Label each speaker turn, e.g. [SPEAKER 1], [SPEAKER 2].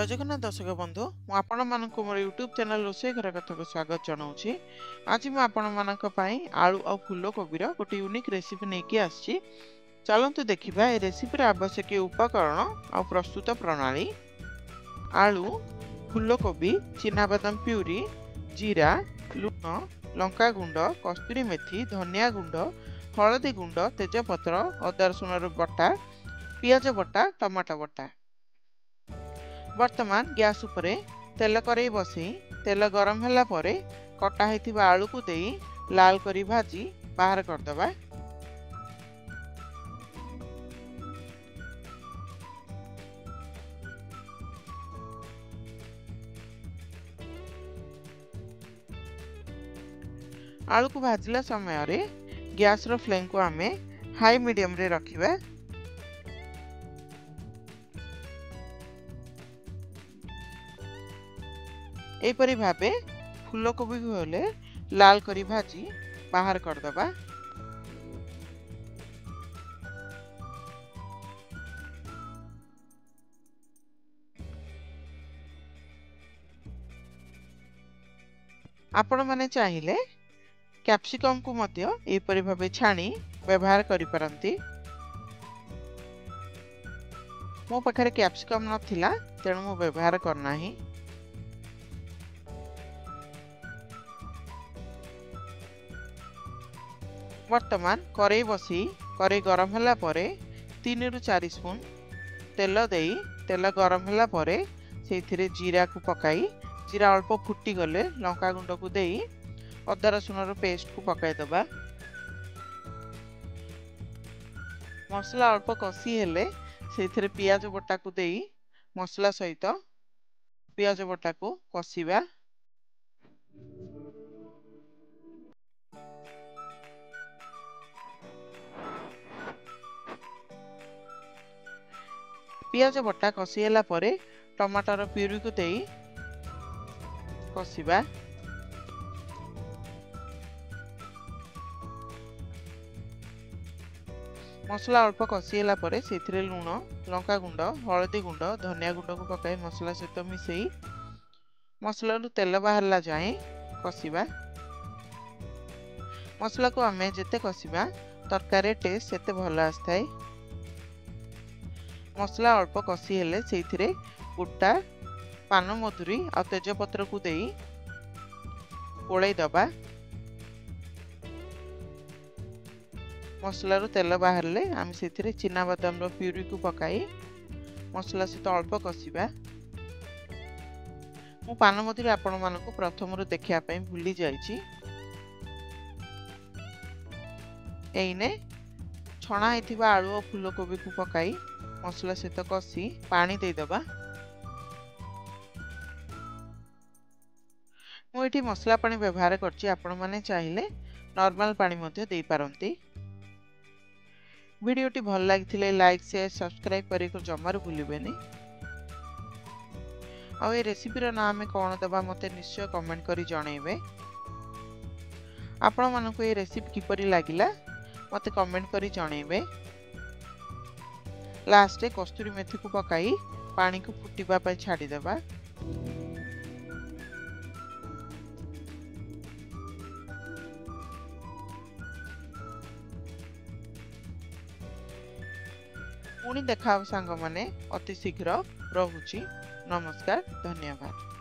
[SPEAKER 1] जय जगन्नाथ दर्शक बंधु आपण मानक मोर यूट्यूब चैनल रोसे घर कथा को स्वागत जनाऊँगी। आज मैं आपण मानक पई आलू और फूलकोबी गोटे यूनिक रेसिपी लेके आसी। चलतु देखिबा ए रेसिपी आवश्यक उपकरण और प्रस्तुत प्रणाली। आलू, फूलकोबी, चिनाबादाम प्यूरी, जीरा, लुण, लंका गुंड, कस्तूरी मेथी, धनिया गुंड, हलदी गुंड, तेजपत्र, अदा रसुण बटा, पियाज बटा, टमाटो बटा। वर्तमान गैस उपरे तेल कड़ाई बसई तेल गरम होला परे कटा होइथिबा आलू को देई लाल करी भाजी बाहर करदबा। आलू को भाजिला समय रे गैस रो फ्लेम को आमे हाई मीडियम रे रखिबा। एपरी भाबे फूलकोबी को होले लाल करी भाजी बाहर करदबा। आपण माने चाहिले कैप्सिकम को मध्य एपरी भाबे छाणी व्यवहार करि परंती। मो पाखरे कैप्सिकम नथिला तेणु मो व्यवहार करना ही। वर्तमान कड़ाई बसी कड़ाई गरम होला परे 3 रु 4 स्पून तेल देई तेल गरम होला परे सेथिरे जीरा को पकाई जीरा अल्प फुटी गले लंका गुंड को देई अदा रसुण पेस्ट को पकाई दबा। मसला अल्प कसी हेले सेथिरे पियाज बटा को देई मसला सहित पियाज बटा को कसीबा। पियाज बटा कसीला परे टमाटर प्यूरी को देई कसीबा। मसला अल्प कसीला परे सेथिरे लुण, लंका गुंड, हलदी गुंड, धनिया गुंड को पकाई मसला सहित मिसेई मसला रु तेल बाहरला जाए कसीबा। मसला को आमे जेते कसीबा तरकारी टेस्ट सेते भल आस्थाय। मसला अल्प कसी हेले सेथिरे गोटा पान मधुरी आ तेजपत्र को देई कोड़े दबा। मसला रु तेल बाहरले आम सेथिरे चिना बादाम रो प्यूरी को पकाई मसला सहित अल्प कसीबा। मु पान मधुरी आपण मानको प्रथम रु देखिया पई भूली जाईची। एइने छणा हेथिबा आलू और फूलकोबी को पकाई मसला सहित कसी पानी दे दबा। मुझे मसला पानी व्यवहार करछि आपण माने चाहिले नॉर्मल पानी मध्य दे पारंती। वीडियोटी भल लागिथिले लाइक शेयर सब्सक्राइब करी को जमार भूलिबेनी। आ ए रेसिपी रो नाम कोन दबा मते निश्चय कमेंट करी जणैबे। आपण मानको ए रेसिपी किपरि लागिला मते कमेंट करी जणैबे। लास्ट रे कस्तूरी मेथी को पकाई पानी को फुटीबा पय छाडी देबा। पुणी देखा सांग माने अति शीघ्र रहुची। नमस्कार, धन्यवाद।